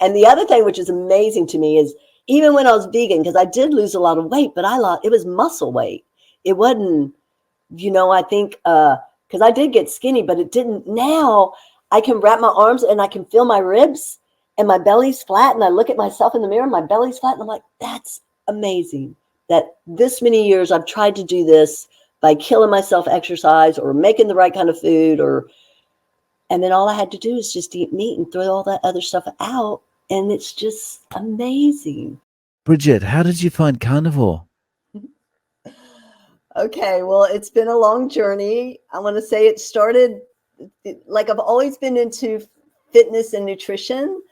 And the other thing, which is amazing to me, is even when I was vegan, because I did lose a lot of weight, but it was muscle weight. It wasn't, I think, because I did get skinny, but it didn't. Now I can wrap my arms and I can feel my ribs and my belly's flat. And I look at myself in the mirror, my belly's flat. And I'm like, that's amazing that this many years I've tried to do this by killing myself exercise or making the right kind of food, and then all I had to do is just eat meat and throw all that other stuff out. And it's just amazing. Bridgette, how did you find carnivore? Okay, well, it's been a long journey. I want to say it started, like, I've always been into fitness and nutrition.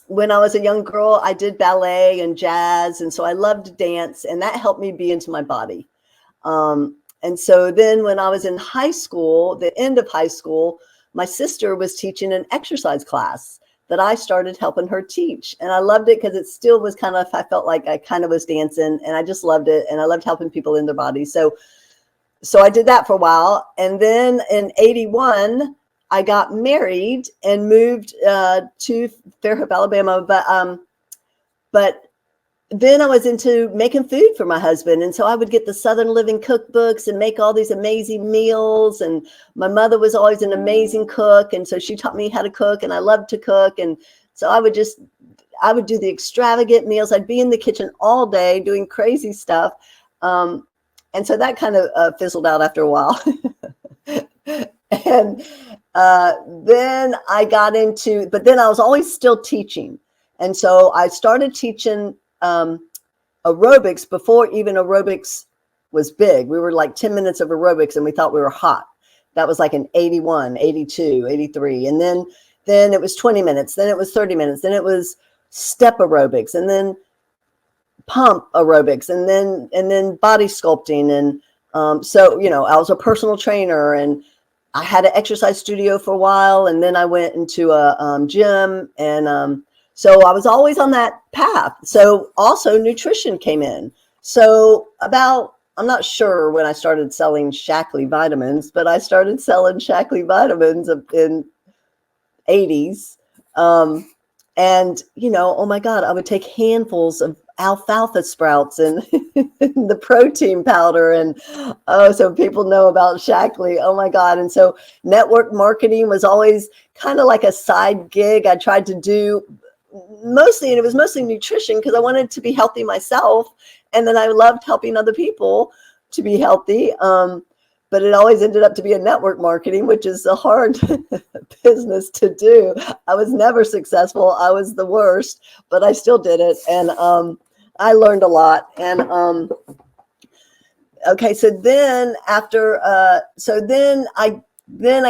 When I was a young girl, I did ballet and jazz. And so I loved to dance, and that helped me be into my body. And so then when I was in high school, the end of high school, my sister was teaching an exercise class that I started helping her teach. And I loved it because it still was kind of, I felt like I kind of was dancing, and I just loved it. And I loved helping people in their bodies. So I did that for a while. And then in 81, I got married and moved to Fairhope, Alabama. But then I was into making food for my husband. And so I would get the Southern Living cookbooks and make all these amazing meals. And my mother was always an amazing cook. And so she taught me how to cook, and I loved to cook. And so I would do the extravagant meals. I'd be in the kitchen all day doing crazy stuff. And so that kind of fizzled out after a while. And then I got into, but then I was always still teaching. And so I started teaching aerobics before even aerobics was big. We were like 10 minutes of aerobics and we thought we were hot. That was like in 81, 82, 83. And then it was 20 minutes. Then it was 30 minutes. Then it was step aerobics, and then pump aerobics, and then body sculpting. And so, I was a personal trainer, and I had an exercise studio for a while. And then I went into a gym, and so I was always on that path. So also nutrition came in. So I'm not sure when I started selling Shackley vitamins, but I started selling Shackley vitamins in 80s. And, oh my God, I would take handfuls of alfalfa sprouts and the protein powder. And, so people know about Shackley. Oh my God. And so network marketing was always kind of like a side gig I tried to do mostly, and it was mostly nutrition because I wanted to be healthy myself. And then I loved helping other people to be healthy. But it always ended up to be a network marketing, which is a hard business to do. I was never successful. I was the worst, but I still did it. And I learned a lot. And okay, so then after, then I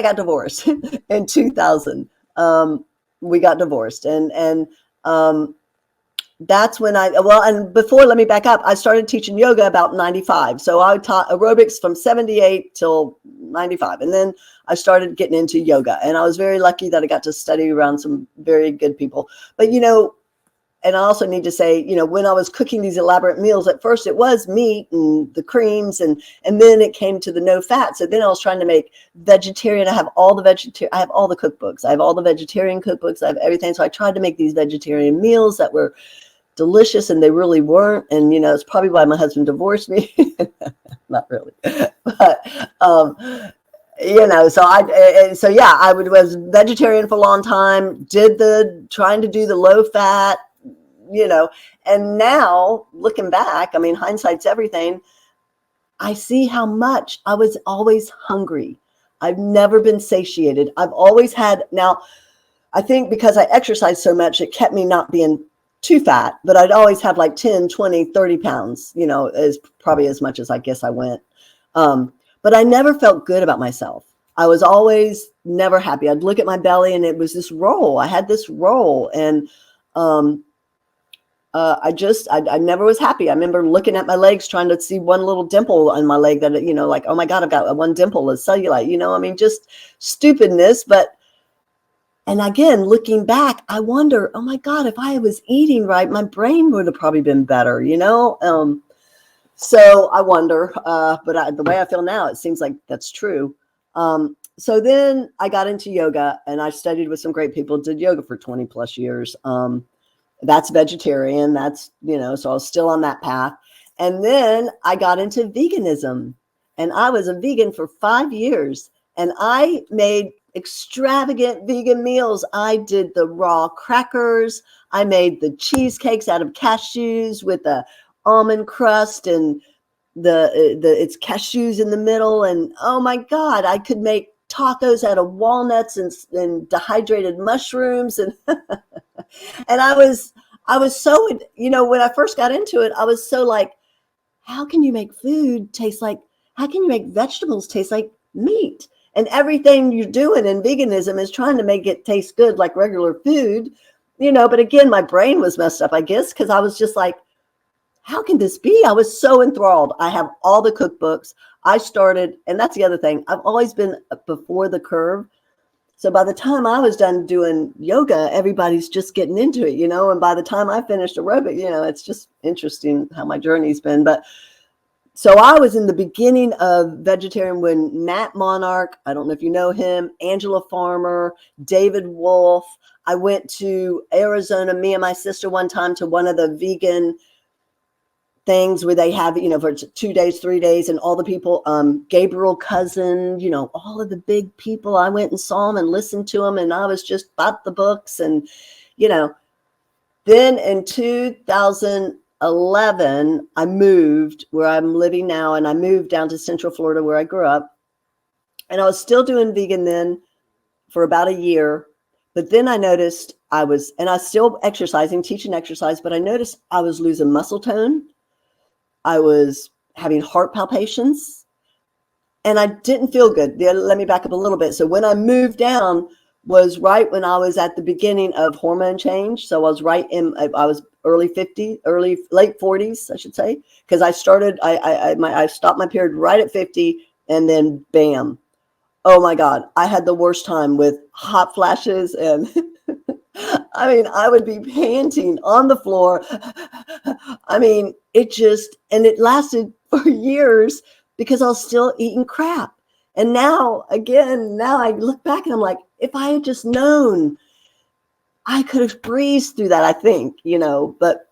got divorced in 2000. We got divorced, and that's when and before, let me back up. I started teaching yoga about 95. So I taught aerobics from 78 till 95. And then I started getting into yoga, and I was very lucky that I got to study around some very good people. But, and I also need to say, when I was cooking these elaborate meals, at first it was meat and the creams, and then it came to the no fat. So then I was trying to make vegetarian. I have all the cookbooks. I have all the vegetarian cookbooks. I have everything. So I tried to make these vegetarian meals that were delicious, and they really weren't. And, it's probably why my husband divorced me. Not really, but, so I was vegetarian for a long time, trying to do the low fat, and now looking back, I mean, hindsight's everything. I see how much I was always hungry. I've never been satiated. I've always had, now I think because I exercise so much, it kept me not being too fat, but I'd always have like 10, 20, 30 pounds, is probably as much as I guess I went. But I never felt good about myself. I was always never happy. I'd look at my belly and it was this roll. I had this roll, and, I never was happy. I remember looking at my legs, trying to see one little dimple on my leg that, like, oh my God, I've got one dimple, is cellulite, just stupidness. And again, looking back, I wonder, oh my God, if I was eating right, my brain would have probably been better, So I wonder, but the way I feel now, it seems like that's true. So then I got into yoga, and I studied with some great people, did yoga for 20 plus years. That's vegetarian. That's, so I was still on that path. And then I got into veganism, and I was a vegan for 5 years, and I made extravagant vegan meals. I did the raw crackers. I made the cheesecakes out of cashews with a almond crust, and it's cashews in the middle. And oh my God, I could make tacos out of walnuts and dehydrated mushrooms. And and I was so, when I first got into it, I was so like, how can you make food taste like, how can you make vegetables taste like meat? And everything you're doing in veganism is trying to make it taste good like regular food, but again, my brain was messed up, I guess, because I was just like, how can this be? I was so enthralled. I have all the cookbooks. I started, and that's the other thing, I've always been before the curve. So by the time I was done doing yoga, everybody's just getting into it, and by the time I finished aerobic, it's just interesting how my journey's been. But so I was in the beginning of vegetarian when Matt Monarch, I don't know if you know him, Angela Farmer, David Wolf. I went to Arizona, me and my sister, one time to one of the vegan things where they have, for 2 days, 3 days, and all the people, Gabriel Cousin, all of the big people, I went and saw them and listened to them, and I was just bought the books. And, then in 2011, I moved where I'm living now, and I moved down to Central Florida where I grew up, and I was still doing vegan then for about a year. But then I noticed I was still exercising, teaching exercise, but I noticed I was losing muscle tone. I was having heart palpitations, and I didn't feel good. Let me back up a little bit. So when I moved down was right when I was at the beginning of hormone change. So I was I was late 40s, I should say, because I started, I stopped my period right at 50, and then bam. Oh my God, I had the worst time with hot flashes, and I mean, I would be panting on the floor. I mean, it lasted for years because I was still eating crap. And now I look back and I'm like, if I had just known, I could have breezed through that, I think, but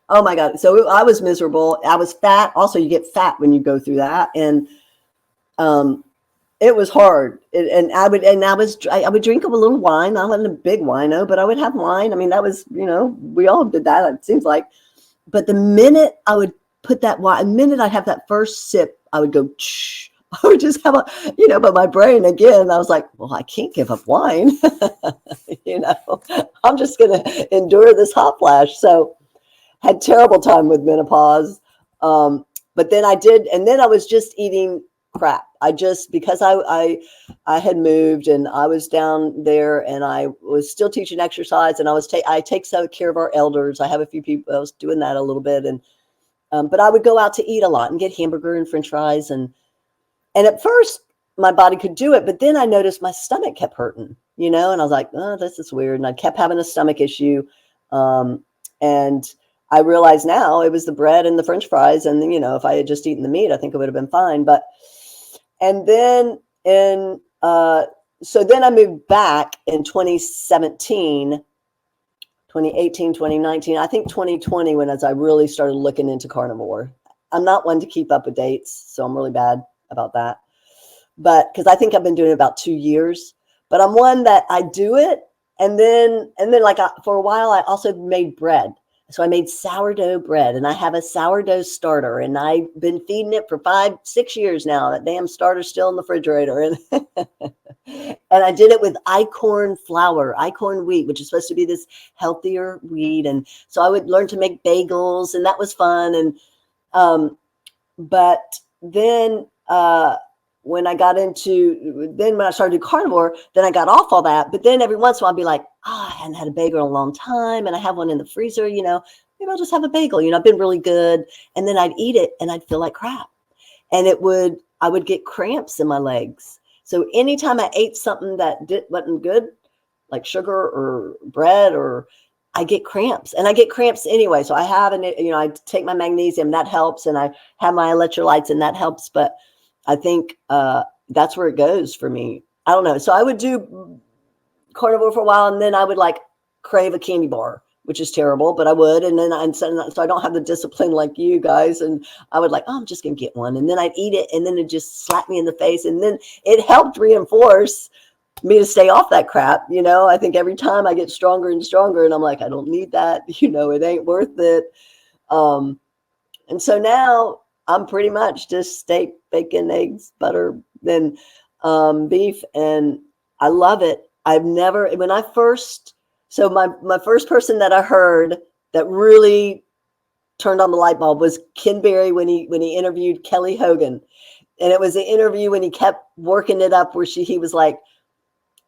oh my God. So I was miserable. I was fat. Also, you get fat when you go through that. And, it was hard. I would drink a little wine. I wasn't a big wino, but I would have wine. I mean, that was, we all did that, it seems like. But the minute I would put that wine, the minute I'd have that first sip, I would go, shh. I would just have but my brain, again, I was like, well, I can't give up wine. I'm just going to endure this hot flash. So had terrible time with menopause. But then I did, and then I was just eating crap. Because I had moved, and I was down there, and I was still teaching exercise, and I take so care of our elders. I have a few people. I was doing that a little bit, and but I would go out to eat a lot and get hamburger and French fries, and at first my body could do it, but then I noticed my stomach kept hurting, and I was like, oh, this is weird, and I kept having a stomach issue, and I realize now it was the bread and the French fries, and if I had just eaten the meat, I think it would have been fine, but. And then so then I moved back in 2017, 2018, 2019, I think 2020, as I really started looking into carnivore. I'm not one to keep up with dates, so I'm really bad about that. But because I think I've been doing it about 2 years, but I'm one that I do it. And then for a while, I also made bread. So I made sourdough bread, and I have a sourdough starter, and I've been feeding it for 5-6 years now. That damn starter's still in the refrigerator. And, and I did it with icorn flour, icorn wheat, which is supposed to be this healthier wheat. And so I would learn to make bagels, and that was fun. And, but then, when I started to do carnivore, then I got off all that. But then every once in a while I'd be like, I hadn't had a bagel in a long time, and I have one in the freezer, maybe I'll just have a bagel, I've been really good. And then I'd eat it and I'd feel like crap. And I would get cramps in my legs. So anytime I ate something that wasn't good, like sugar or bread, or I get cramps, and I get cramps anyway. So I have, I take my magnesium, that helps. And I have my electrolytes, and that helps. But I think that's where it goes for me. I don't know. So I would do carnivore for a while, and then I would like crave a candy bar, which is terrible, but I would. And then so I don't have the discipline like you guys. And I would like, oh, I'm just going to get one. And then I'd eat it, and then it just slapped me in the face. And then it helped reinforce me to stay off that crap. I think every time I get stronger and stronger, and I'm like, I don't need that. It ain't worth it. And so now I'm pretty much just steak, bacon, eggs, butter, then beef, and I love it. So my first person that I heard that really turned on the light bulb was Ken Berry when he interviewed Kelly Hogan. And it was an interview when he kept working it up where he was like,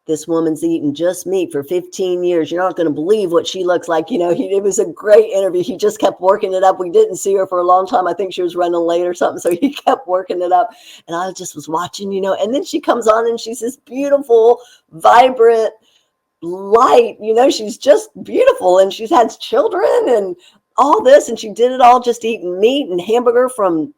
this woman's eaten just meat for 15 years. You're not going to believe what she looks like. It was a great interview. He just kept working it up. We didn't see her for a long time. I think she was running late or something. So he kept working it up. And I just was watching, and then she comes on and she's this beautiful, vibrant light. She's just beautiful. And she's had children and all this. And she did it all just eating meat and hamburger from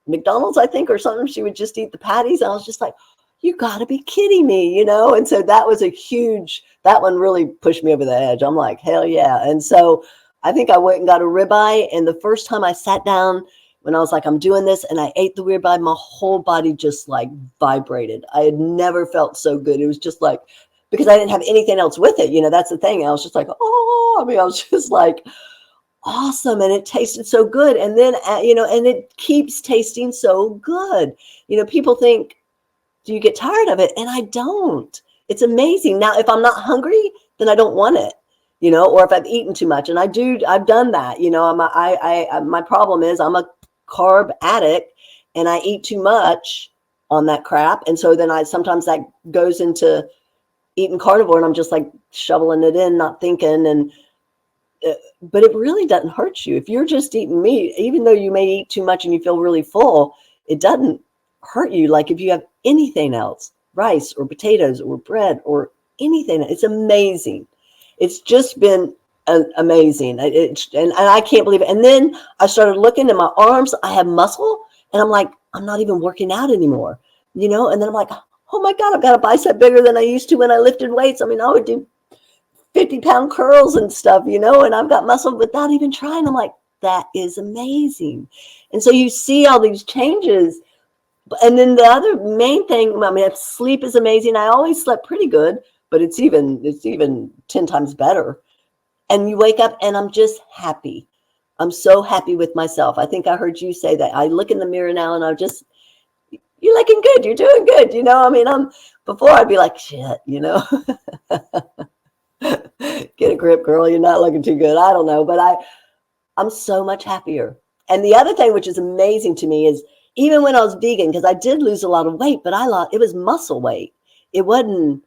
McDonald's, I think, or something. She would just eat the patties. And I was just like, you got to be kidding me, And so that was that one really pushed me over the edge. I'm like, hell yeah. And so I think I went and got a ribeye. And the first time I sat down, when I was like, I'm doing this, and I ate the ribeye, my whole body just like vibrated. I had never felt so good. It was just like, because I didn't have anything else with it. That's the thing. I was just like, I was just like, awesome. And it tasted so good. And then, and it keeps tasting so good. People think, do you get tired of it? And I don't. It's amazing. Now, if I'm not hungry, then I don't want it, or if I've eaten too much. And I've done that. My problem is I'm a carb addict and I eat too much on that crap. And so then sometimes that goes into eating carnivore, and I'm just like shoveling it in, not thinking. But it really doesn't hurt you. If you're just eating meat, even though you may eat too much and you feel really full, it doesn't hurt you. Like if you have anything else, rice or potatoes or bread or anything, it's amazing. It's just been amazing. And I can't believe it. And then I started looking at my arms. I have muscle, and I'm like, I'm not even working out anymore, and then I'm like, oh my God, I've got a bicep bigger than I used to when I lifted weights. I mean, I would do 50-pound curls and stuff, and I've got muscle without even trying. I'm like, that is amazing. And so you see all these changes. And then the other main thing, sleep is amazing. I always slept pretty good, but it's even 10 times better. And you wake up and I'm just happy. I'm so happy with myself. I think I heard you say that. I look in the mirror now and you're looking good. You're doing good. Before I'd be like, shit, get a grip, girl. You're not looking too good. I don't know, but I'm so much happier. And the other thing, which is amazing to me, is even when I was vegan, because I did lose a lot of weight, but it was muscle weight. It wasn't,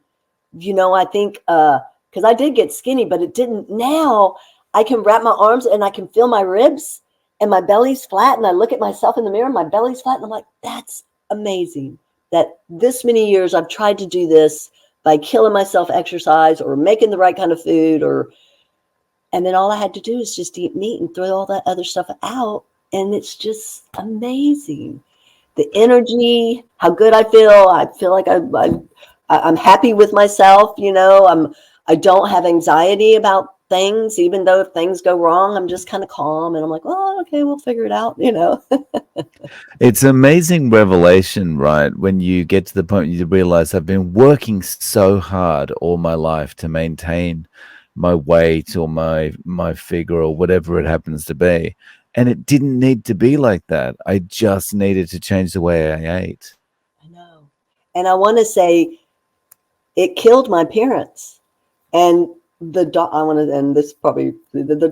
I think, because I did get skinny, but it didn't. Now I can wrap my arms and I can feel my ribs and my belly's flat. And I look at myself in the mirror, my belly's flat. And I'm like, that's amazing that this many years I've tried to do this by killing myself exercise or making the right kind of food, and then all I had to do is just eat meat and throw all that other stuff out. And it's just amazing. The energy, how good I feel like I'm happy with myself. I don't have anxiety about things, even though if things go wrong, I'm just kind of calm and I'm like, oh, okay, we'll figure it out. It's amazing revelation, right? When you get to the point you realize I've been working so hard all my life to maintain my weight or my figure or whatever it happens to be. And it didn't need to be like that. I just needed to change the way I ate. I know. And I want to say it killed my parents. And the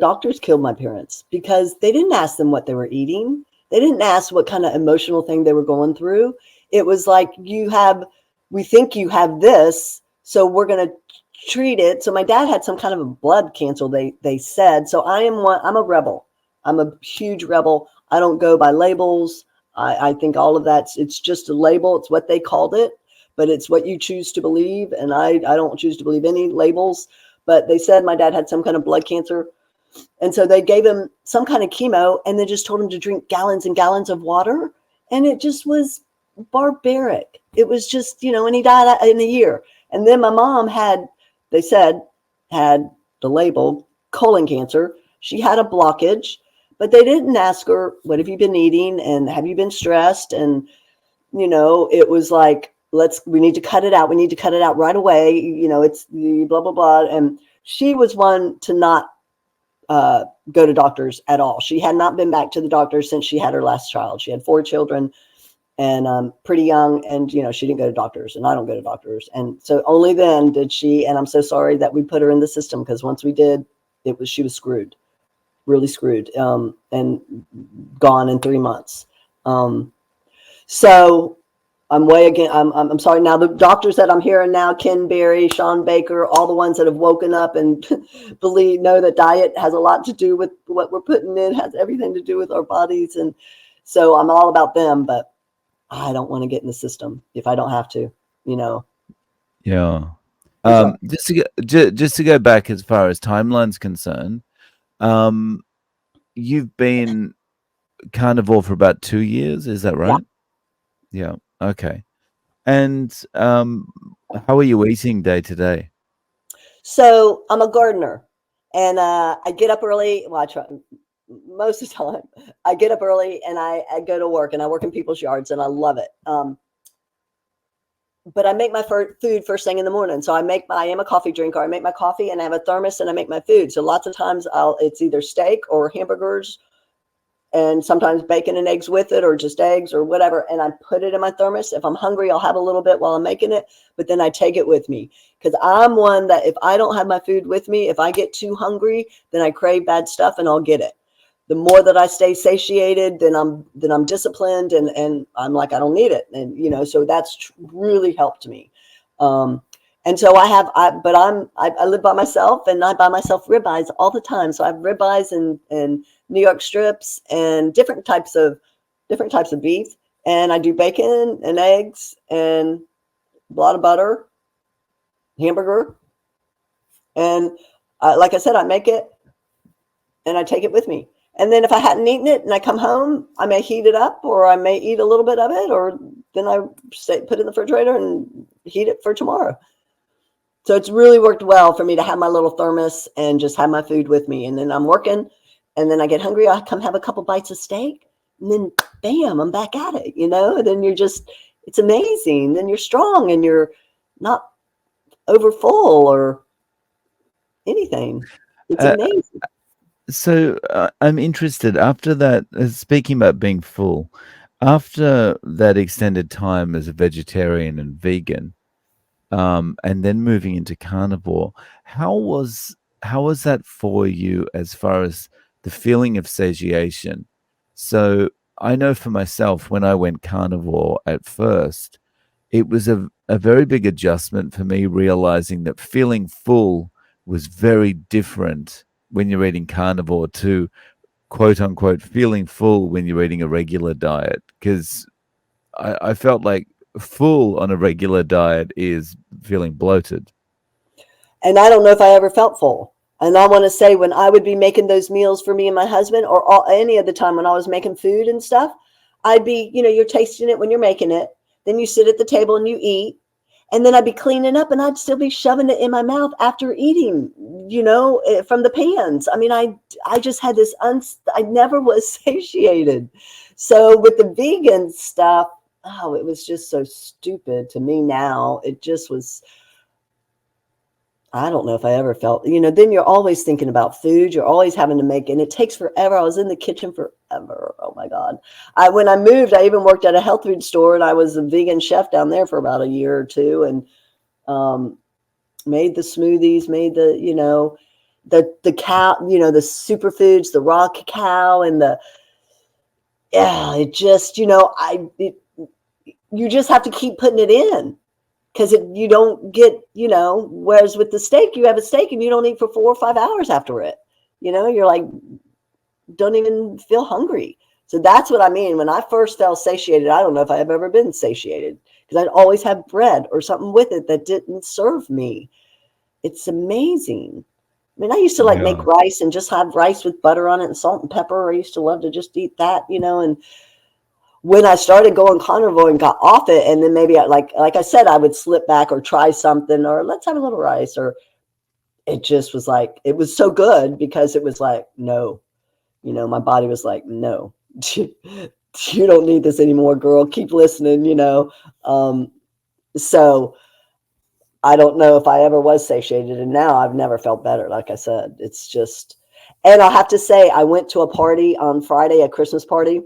doctors killed my parents because they didn't ask them what they were eating. They didn't ask what kind of emotional thing they were going through. It was like, we think you have this, so we're going to treat it. So my dad had some kind of a blood cancer, they said. So I'm a rebel. I'm a huge rebel. I don't go by labels. I think all of it's just a label. It's what they called it, but it's what you choose to believe. And I don't choose to believe any labels, but they said my dad had some kind of blood cancer. And so they gave him some kind of chemo and they just told him to drink gallons and gallons of water. And it just was barbaric. It was just, and he died in a year. And then my mom they said, had the label colon cancer. She had a blockage, but they didn't ask her, what have you been eating? And have you been stressed? And, it was like, we need to cut it out. We need to cut it out right away. It's blah, blah, blah. And she was one to not go to doctors at all. She had not been back to the doctor since she had her last child. She had 4 children and pretty young. And, she didn't go to doctors, and I don't go to doctors. And so only then did she, and I'm so sorry that we put her in the system, because once we did, she was screwed, really screwed, and gone in 3 months. So I'm I'm sorry. Now the doctors that I'm hearing now, Ken Berry, Sean Baker, all the ones that have woken up and know that diet has a lot to do with what we're putting in, has everything to do with our bodies. And so I'm all about them, but I don't want to get in the system if I don't have to, Yeah. Sorry. Just to go back as far as timeline's concerned, you've been carnivore for about 2 years, is that right? Yeah. Okay. And how are you eating day to day? So I'm a gardener, and I get up early. Well, I try most of the time. I get up early and I go to work, and I work in people's yards, and I love it. But I make my food first thing in the morning. So I am a coffee drinker. I make my coffee, and I have a thermos, and I make my food. So lots of times it's either steak or hamburgers, and sometimes bacon and eggs with it, or just eggs or whatever. And I put it in my thermos. If I'm hungry, I'll have a little bit while I'm making it, but then I take it with me, because I'm one that if I don't have my food with me, if I get too hungry, then I crave bad stuff and I'll get it. The more that I stay satiated, then I'm disciplined, and I'm like, I don't need it. And, so that's really helped me. And so I live by myself, and I buy myself ribeyes all the time. So I have ribeyes and New York strips and different types of beef. And I do bacon and eggs and a lot of butter, hamburger. And like I said, I make it and I take it with me. And then if I hadn't eaten it and I come home, I may heat it up, or I may eat a little bit of it, or then I put it in the refrigerator and heat it for tomorrow. So it's really worked well for me to have my little thermos and just have my food with me. And then I'm working, and then I get hungry. I come have a couple bites of steak, and then bam, I'm back at it, And then it's amazing. Then you're strong and you're not over full or anything. It's amazing. So I'm interested, after that, speaking about being full, after that extended time as a vegetarian and vegan, and then moving into carnivore, how was that for you as far as the feeling of satiation? So I know for myself, when I went carnivore at first, it was a very big adjustment for me, realizing that feeling full was very different when you're eating carnivore to quote unquote feeling full when you're eating a regular diet. Because I felt like full on a regular diet is feeling bloated. And I don't know if I ever felt full. And I want to say, when I would be making those meals for me and my husband, or any of the time when I was making food and stuff, I'd be, you're tasting it when you're making it. Then you sit at the table and you eat. And then I'd be cleaning up, and I'd still be shoving it in my mouth after eating, from the pans. I mean, I just had this, I never was satiated. So with the vegan stuff, it was just so stupid to me now. It just was, I don't know if I ever felt, then you're always thinking about food. You're always having to make, and it takes forever. I was in the kitchen forever. Oh my God. When I moved, I even worked at a health food store, and I was a vegan chef down there for about a year or two, and made the smoothies, made the, the cow, the superfoods, the raw cacao, and it just, you just have to keep putting it in. Because you don't get, whereas with the steak, you have a steak and you don't eat for 4 or 5 hours after it. You're like, don't even feel hungry. So that's what I mean. When I first felt satiated, I don't know if I've ever been satiated, because I'd always have bread or something with it that didn't serve me. It's amazing. I mean, I used to make rice and just have rice with butter on it and salt and pepper. I used to love to just eat that, and when I started going carnivore and got off it, and then maybe like I said, I would slip back or try something, or let's have a little rice, or it just was like, it was so good because it was like, no, my body was like, no, you don't need this anymore, girl. Keep listening, So I don't know if I ever was satiated, and now I've never felt better. Like I said, it's just, and I'll have to say, I went to a party on Friday, a Christmas party,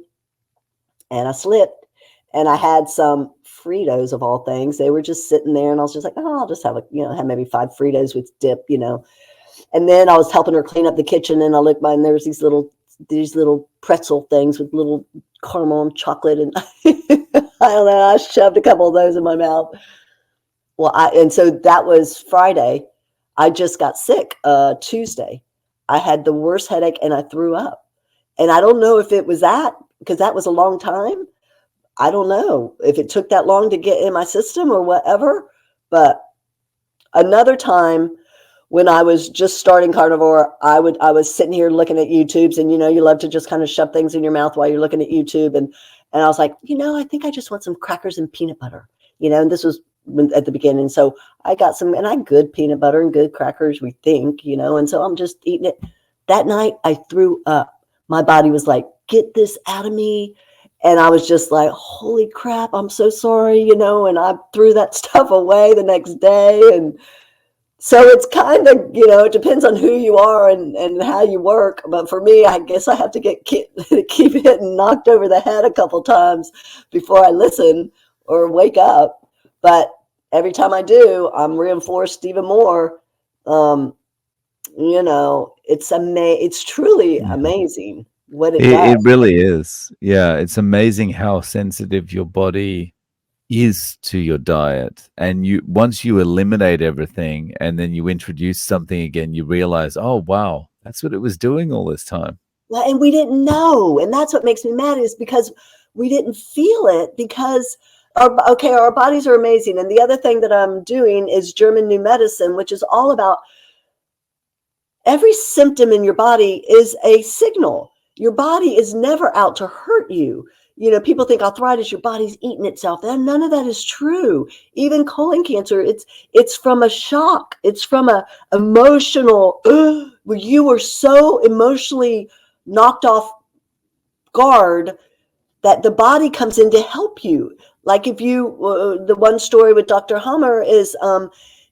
and I slipped, and I had some Fritos of all things. They were just sitting there, and I was just like, oh, I'll just have have maybe 5 Fritos with dip, And then I was helping her clean up the kitchen, and I looked by, and there was these little pretzel things with little caramel and chocolate, and I don't know, I shoved a couple of those in my mouth. Well, and so that was Friday. I just got sick Tuesday. I had the worst headache, and I threw up. And I don't know if it was that, because that was a long time. I don't know if it took that long to get in my system or whatever. But another time when I was just starting carnivore, I was sitting here looking at YouTubes, and you love to just kind of shove things in your mouth while you're looking at YouTube. And I was like, I think I just want some crackers and peanut butter, and this was at the beginning. So I got some, and I had good peanut butter and good crackers, we think, and so I'm just eating it. That night I threw up. My body was like, get this out of me. And I was just like, holy crap, I'm so sorry, and I threw that stuff away the next day. And so it's kind of, it depends on who you are and how you work. But for me, I guess I have to keep getting knocked over the head a couple times before I listen or wake up. But every time I do, I'm reinforced even more. It's truly amazing what it does. It really is. Yeah, it's amazing how sensitive your body is to your diet. And once you eliminate everything and then you introduce something again, you realize, oh wow, that's what it was doing all this time. Well, and we didn't know. And that's what makes me mad, is because we didn't feel it, because our bodies are amazing. And the other thing that I'm doing is German New Medicine, which is all about every symptom in your body is a signal. Your body is never out to hurt you. People think arthritis, your body's eating itself. And none of that is true. Even colon cancer, it's from a shock. It's from a emotional, where you were so emotionally knocked off guard that the body comes in to help you. Like if the one story with Dr. Hummer is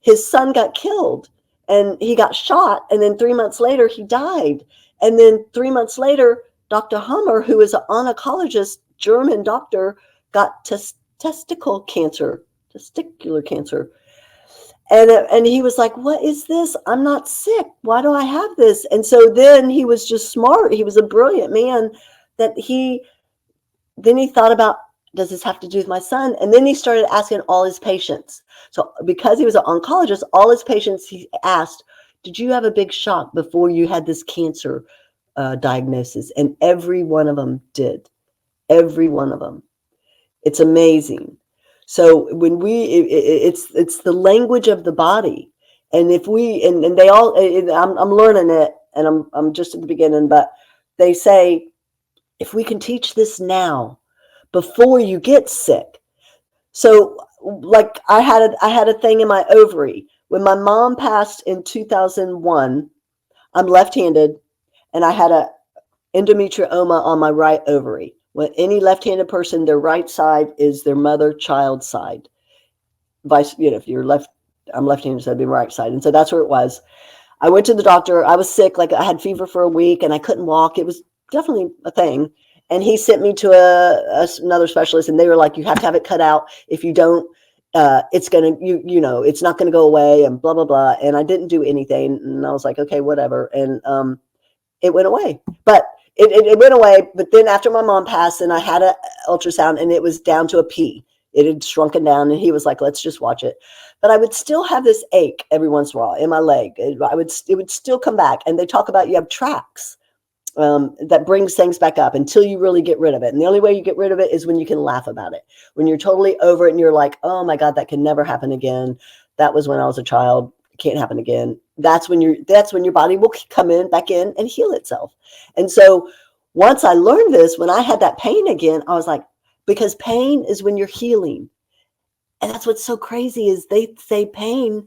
his son got killed and he got shot. And then 3 months later, he died. And then 3 months later, Dr. Hummer, who is an oncologist, German doctor, got testicular cancer. And he was like, what is this? I'm not sick. Why do I have this? And so then he was just smart. He was a brilliant man that then he thought about, does this have to do with my son? And then he started asking all his patients. So because he was an oncologist, all his patients, he asked, did you have a big shock before you had this cancer diagnosis? And every one of them did. Every one of them. It's amazing. So when it's the language of the body. And if and they all, I'm learning it, and I'm just at the beginning, but they say, if we can teach this now, before you get sick. So like I had a thing in my ovary. When my mom passed in 2001, I'm left-handed, and I had a endometrioma on my right ovary. When any left-handed person, their right side is their mother-child side. If you're left, I'm left-handed, so it'd be right side. And so that's where it was. I went to the doctor. I was sick. Like I had fever for a week and I couldn't walk. It was definitely a thing. And he sent me to another specialist, and they were like, you have to have it cut out. If you don't, it's going to, it's not going to go away, and blah, blah, blah. And I didn't do anything. And I was like, okay, whatever. And it went away. But it went away. But then after my mom passed, and I had an ultrasound, and it was down to a P. It had shrunken down, and he was like, let's just watch it. But I would still have this ache every once in a while in my leg. It would still come back. And they talk about you have tracks. That brings things back up until you really get rid of it. And the only way you get rid of it is when you can laugh about it. When you're totally over it and you're like, oh my God, that can never happen again. That was when I was a child. It can't happen again. That's when your body will come back in and heal itself. And so once I learned this, when I had that pain again, I was like, because pain is when you're healing. And that's what's so crazy is they say pain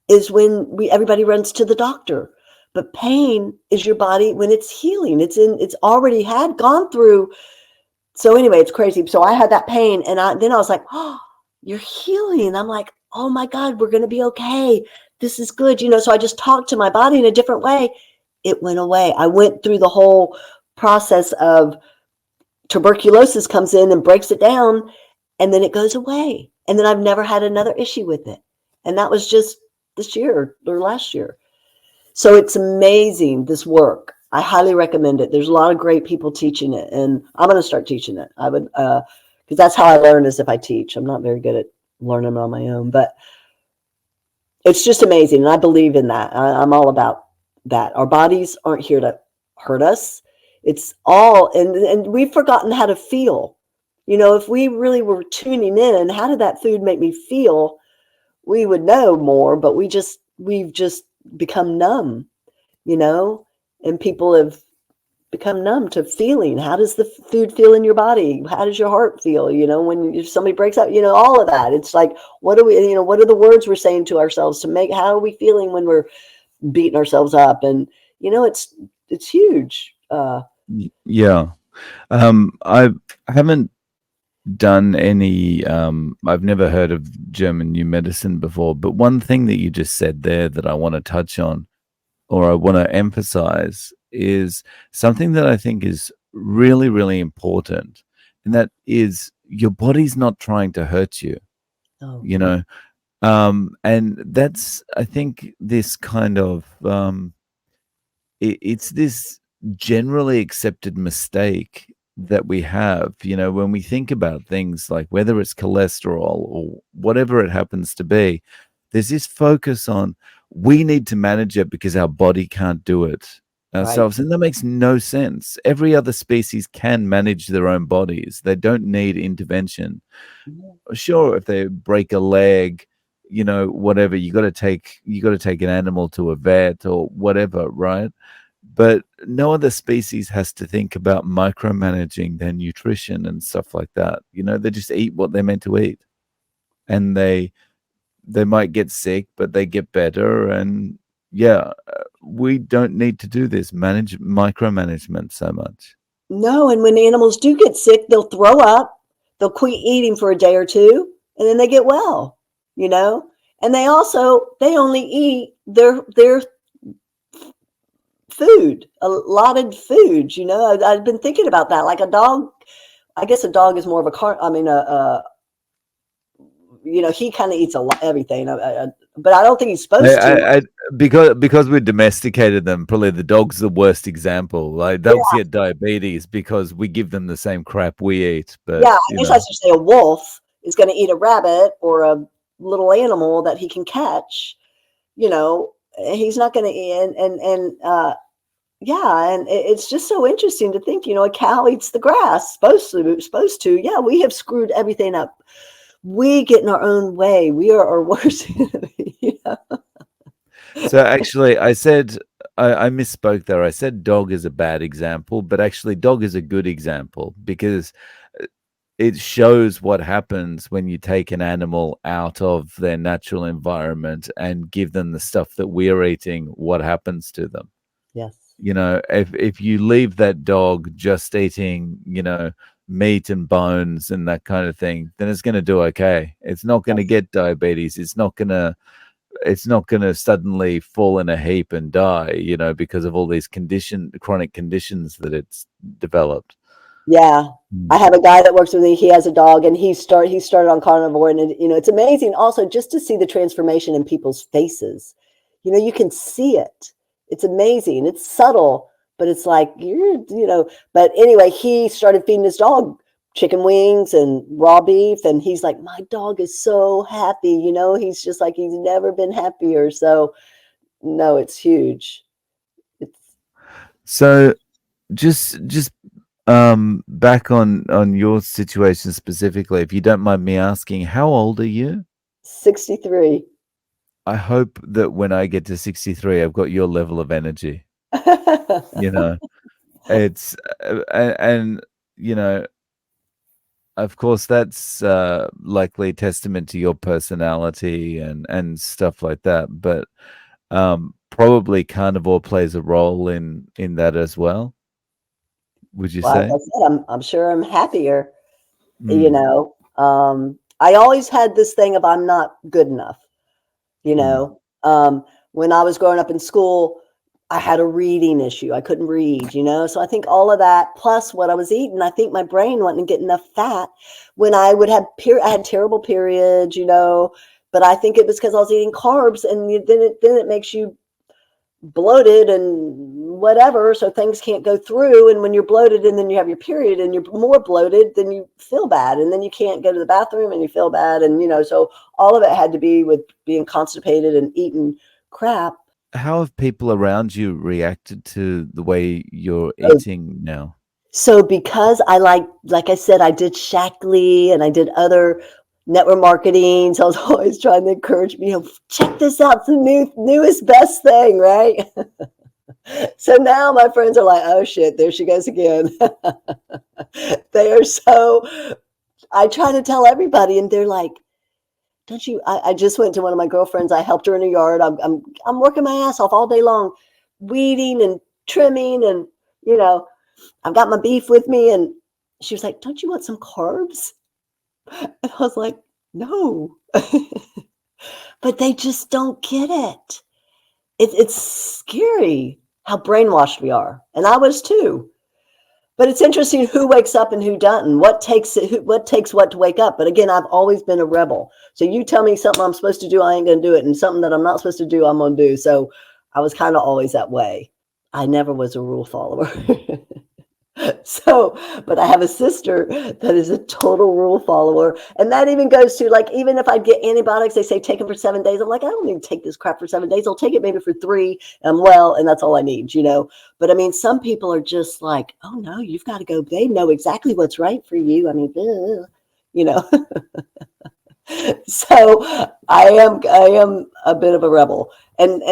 is when everybody runs to the doctor. But pain is your body when it's healing. It's already gone through. So anyway, it's crazy. So I had that pain, and then I was like, oh, you're healing. I'm like, oh my God, we're going to be okay. This is good. So I just talked to my body in a different way. It went away. I went through the whole process of tuberculosis comes in and breaks it down, and then it goes away. And then I've never had another issue with it. And that was just this year or last year. So it's amazing, this work. I highly recommend it. There's a lot of great people teaching it, and I'm going to start teaching it. I would, because that's how I learn, is if I teach. I'm not very good at learning on my own, but it's just amazing. And I believe in that. I'm all about that. Our bodies aren't here to hurt us. It's all, and we've forgotten how to feel. If we really were tuning in, how did that food make me feel? We would know more, but we've just become numb, and people have become numb to feeling. How does the food feel in your body? How does your heart feel? If somebody breaks up, all of that. It's like, what are the words we're saying to ourselves how are we feeling when we're beating ourselves up? And, it's huge. Yeah. I haven't done any, I've never heard of German New Medicine before, but one thing that you just said there that I want to touch on, or I want to emphasize, is something that I think is really, really important. And that is, your body's not trying to hurt you, Oh, and that's, I think, this kind of, it's this generally accepted mistake that we have, when we think about things like whether it's cholesterol or whatever it happens to be, there's this focus on we need to manage it because our body can't do it ourselves. right. And that makes no sense. Every other species can manage their own bodies. They don't need intervention. Sure, if they break a leg, whatever, you got to take an animal to a vet or whatever, right? But no other species has to think about micromanaging their nutrition and stuff like that. They just eat what they're meant to eat, and they might get sick, but they get better. And yeah, we don't need to do this micromanagement so much. No, and when animals do get sick, they'll throw up, they'll quit eating for a day or two, and then they get well, and they only eat their food, allotted foods. I've been thinking about that. Like a dog, I guess a dog is more of he kind of eats everything, but I don't think he's supposed to. Because we domesticated them, probably the dog's the worst example. Like, dogs get diabetes because we give them the same crap we eat. But yeah, I guess I should say a wolf is going to eat a rabbit or a little animal that he can catch. He's not going to eat, and it's just so interesting to think, a cow eats the grass, supposed to. Yeah, we have screwed everything up. We get in our own way. We are our worst enemy. So actually, I misspoke there. I said dog is a bad example, but actually dog is a good example because it shows what happens when you take an animal out of their natural environment and give them the stuff that we're eating, what happens to them. Yes. If you leave that dog just eating, meat and bones and that kind of thing, then it's going to do okay. It's not going to get diabetes. It's not going to suddenly fall in a heap and die, because of all these chronic conditions that it's developed. Yeah. I have a guy that works with me. He has a dog, and he started on carnivore, and it's amazing also just to see the transformation in people's faces. You can see it. It's amazing. It's subtle, but it's like but anyway, he started feeding his dog chicken wings and raw beef, and he's like, my dog is so happy. He's just like, he's never been happier. So no, it's huge. So just back on your situation specifically, if you don't mind me asking, how old are you? 63. I hope that when I get to 63, I've got your level of energy. It's and of course, that's likely testament to your personality and stuff like that. But probably carnivore plays a role in that as well. Would you Like I say? said, I'm sure I'm happier, you Mm, know. I always had this thing of I'm not good enough, you mm. know. When I was growing up in school, I had a reading issue. I couldn't read, you know. So I think all of that plus what I was eating, I think my brain wasn't getting enough fat when I would have I had terrible periods, you know. But I think it was because I was eating carbs, and then it makes you bloated and whatever, so things can't go through. And when you're bloated and then you have your period and you're more bloated, then you feel bad, and then you can't go to the bathroom and you feel bad, and you know, so all of it had to be with being constipated and eating crap. How have people around you reacted to the way you're eating now? So because I like I said, I did Shackley and I did other network marketing, so I was always trying to encourage me, you know, check this out, it's the newest best thing, right? So now my friends are like, oh shit, there she goes again. They are so, I try to tell everybody, and they're like, don't you? I just went to one of my girlfriends. I helped her in the yard. I'm working my ass off all day long, weeding and trimming, and you know, I've got my beef with me. And she was like, don't you want some carbs? And I was like, no. But they just don't get it. It's scary how brainwashed we are, and I was too. But it's interesting who wakes up and who doesn't. What takes what to wake up. But again, I've always been a rebel. So you tell me something I'm supposed to do, I ain't going to do it. And something that I'm not supposed to do, I'm going to do. So I was kind of always that way. I never was a rule follower. So, but I have a sister that is a total rule follower. And that even goes to like, even if I get antibiotics, they say take them for 7 days. I'm like, I don't need to take this crap for 7 days. I'll take it maybe for 3 and I'm well, and that's all I need, you know? But I mean, some people are just like, oh no, you've got to go. They know exactly what's right for you. I mean, you know, so I am a bit of a rebel. And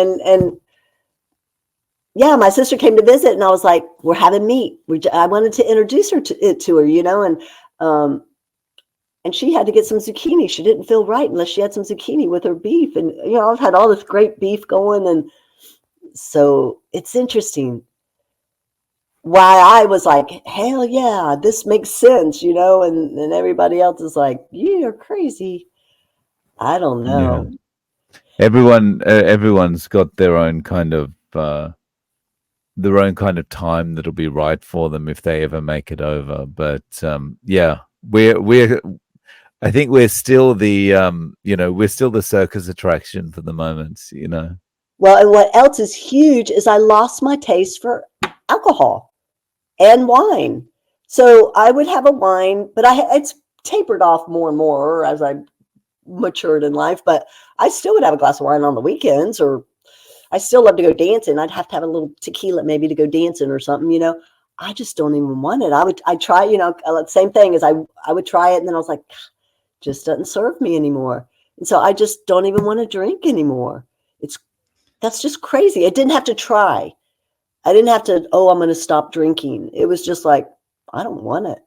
yeah, my sister came to visit, and I was like, "We're having meat." I wanted to introduce her to her, you know, um, and she had to get some zucchini. She didn't feel right unless she had some zucchini with her beef, and you know, I've had all this great beef going, and so it's interesting why I was like, "Hell yeah, this makes sense," you know, and everybody else is like, "You're crazy." I don't Yeah. know. Everyone's got their own kind of time that'll be right for them if they ever make it over. But yeah, we're I think we're still the we're still the circus attraction for the moment. Well, and what else is huge is I lost my taste for alcohol and wine. So I would have a wine, but it's tapered off more and more as I matured in life. But I still would have a glass of wine on the weekends, or I still love to go dancing. I'd have to have a little tequila maybe to go dancing or something, you know. I just don't even want it. I try, you know, same thing as I would try it, and then I was like, just doesn't serve me anymore. And so I just don't even want to drink anymore. It's That's just crazy. I didn't have to try. I didn't have to, oh, I'm going to stop drinking. It was just like, I don't want it.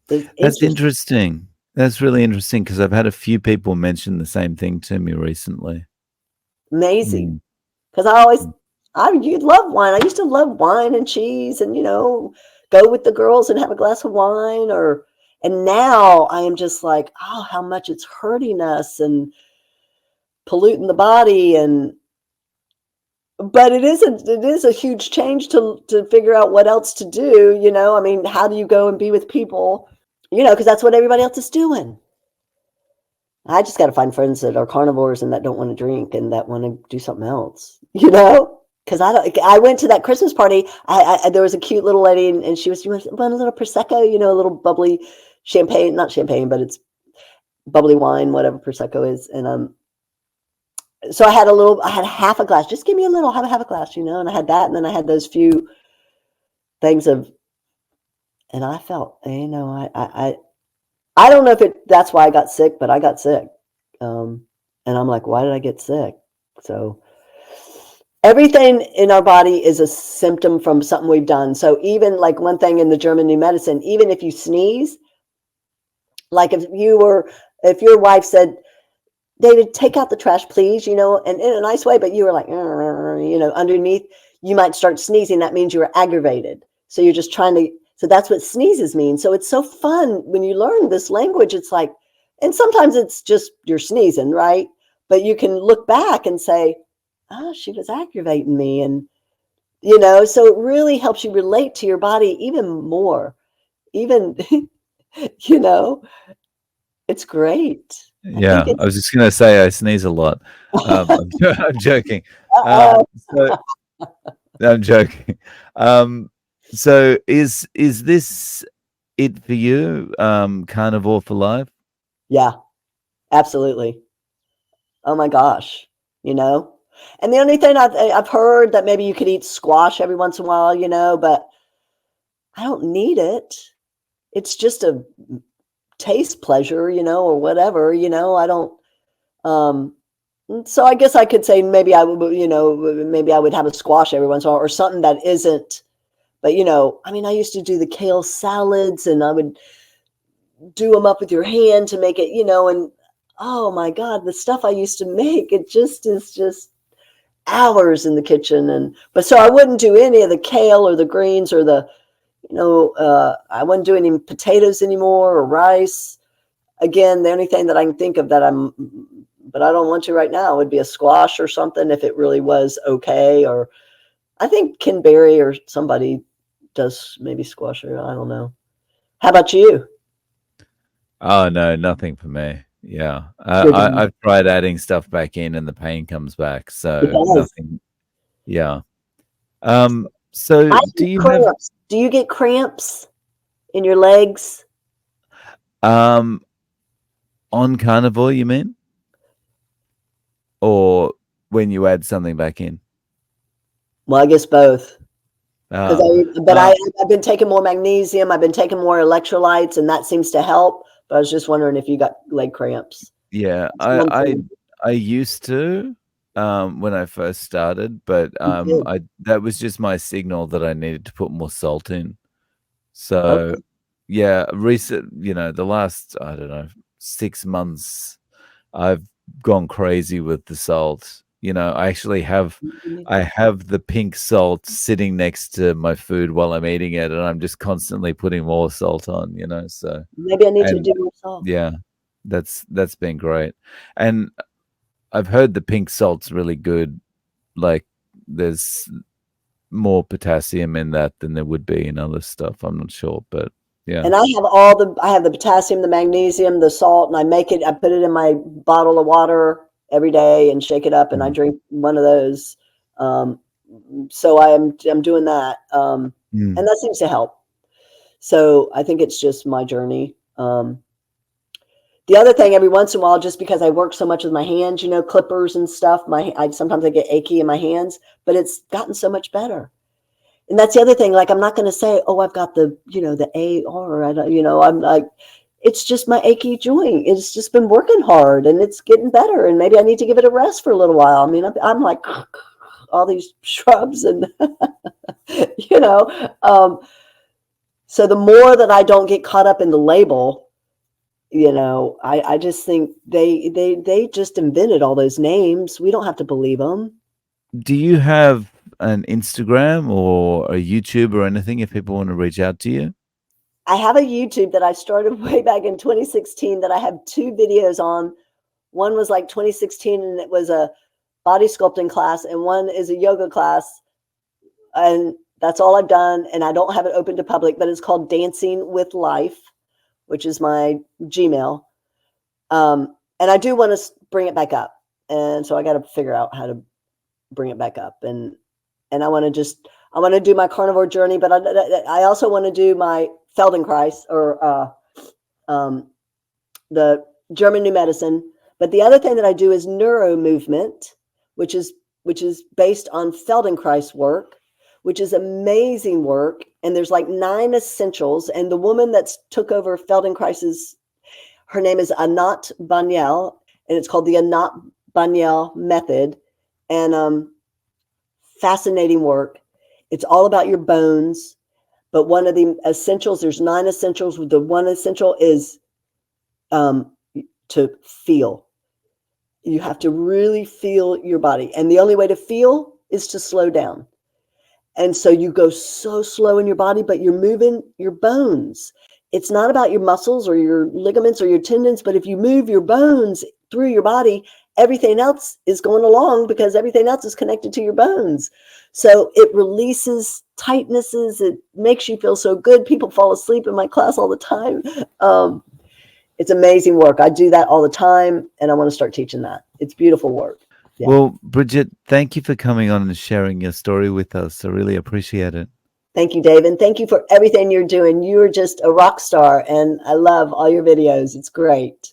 It's That's just interesting. That's really interesting because I've had a few people mention the same thing to me recently. amazing. Mm. Because you love wine. I used to love wine and cheese and, you know, go with the girls and have a glass of wine, and now I am just like, oh, how much it's hurting us and polluting the body. But it is a huge change to figure out what else to do, you know. I mean, how do you go and be with people, you know, because that's what everybody else is doing. I just got to find friends that are carnivores and that don't want to drink and that want to do something else, you know. Because I went to that Christmas party. There was a cute little lady, and she was doing one little prosecco, you know, a little bubbly champagne, not champagne, but it's bubbly wine, whatever prosecco is. And so I had half a glass. Just give me a little, have a glass, you know. And I had that, and then I had those few things and I felt, you know, I don't know if that's why I got sick, but I got sick. And I'm like, why did I get sick? So everything in our body is a symptom from something we've done. So even like one thing in the German New Medicine, even if you sneeze, Like if your wife said, David, take out the trash, please, and in a nice way, but you were like, underneath, you might start sneezing. That means you were aggravated. So you're just so that's what sneezes mean. So it's so fun when you learn this language. It's like, and sometimes it's just you're sneezing, right? But you can look back and say, she was aggravating me. And, so it really helps you relate to your body even more, even, it's great. I think Yeah, I was just gonna say I sneeze a lot. I'm joking. uh-oh. So I'm joking. So is this it for you? Carnivore for life? Yeah, absolutely. Oh my gosh, And the only thing I've heard that maybe you could eat squash every once in a while, but I don't need it. It's just a taste pleasure, or whatever, I don't so I guess I could say maybe I would, maybe I would have a squash every once in a while or something that isn't, but I mean, I used to do the kale salads and I would do them up with your hand to make it, and oh my God, the stuff I used to make, it just is just hours in the kitchen. But so I wouldn't do any of the kale or the greens or I wouldn't do any potatoes anymore or rice. Again, the only thing that I can think of but I don't want to right now would be a squash or something if it really was okay. Or I think Ken Berry or somebody does maybe squash or I don't know. How about you? Oh no, nothing for me. Yeah, You're done. I've tried adding stuff back in, and the pain comes back. It So does. nothing. Yeah. So I do get you have cramps. Do you get cramps in your legs? um on carnivore? You mean, or when you add something back in? Well, I guess both. Because Ah, I've been taking more magnesium. I've been taking more electrolytes, and that seems to help. But I was just wondering if you got leg cramps. yeah. That's one thing I used to when I first started, but you did. I that was just my signal that I needed to put more salt in. So Okay. yeah, the last, I don't know, 6 months, I've gone crazy with the salt. I actually I have the pink salt sitting next to my food while I'm eating it, and I'm just constantly putting more salt on, so, Maybe I need to and do more salt. yeah, that's been great. And I've heard the pink salt's really good. Like, there's more potassium in that than there would be in other stuff. I'm not sure, but yeah. And I have the potassium, the magnesium, the salt, and I put it in my bottle of water every day and shake it up, and I Mm. drink one of those. Um, so I'm doing that, and Mm. that seems to help. So I think it's just my journey. The other thing, every once in a while, just because I work so much with my hands, clippers and stuff, sometimes I get achy in my hands, but it's gotten so much better. And that's the other thing. Like, I'm not going to say, oh, I've got the AR. I'm like, it's just my achy joint. It's just been working hard and it's getting better. And maybe I need to give it a rest for a little while. I mean, I'm like all these shrubs and, you know, um, so the more that I don't get caught up in the label, I just think they just invented all those names. We don't have to believe them. Do you have an Instagram or a YouTube or anything if people want to reach out to you? I have a YouTube that I started way back in 2016 that I have 2 videos on. One was like 2016 and it was a body sculpting class, and one is a yoga class. And that's all I've done. And I don't have it open to public, but it's called Dancing with Life, which is my Gmail. And I do want to bring it back up. And so I got to figure out how to bring it back up. And I want to do my carnivore journey, but I also want to do my Feldenkrais or the German New Medicine. But the other thing that I do is neuro movement, which is based on Feldenkrais work, which is amazing work. And there's like 9 essentials. And the woman that's took over Feldenkrais's, her name is Anat Banyel, and it's called the Anat Banyel method. And fascinating work. It's all about your bones. But one of the essentials, there's 9 essentials. The one essential is to feel. You have to really feel your body. And the only way to feel is to slow down. And so you go so slow in your body, but you're moving your bones. It's not about your muscles or your ligaments or your tendons, but if you move your bones through your body, everything else is going along because everything else is connected to your bones. So it releases tightnesses. It makes you feel so good. People fall asleep in my class all the time. It's amazing work. I do that all the time, and I want to start teaching that. It's beautiful work. Yeah. Well, Bridgette, thank you for coming on and sharing your story with us. I really appreciate it. Thank you, Dave. And thank you for everything you're doing. You're just a rock star, and I love all your videos. It's great.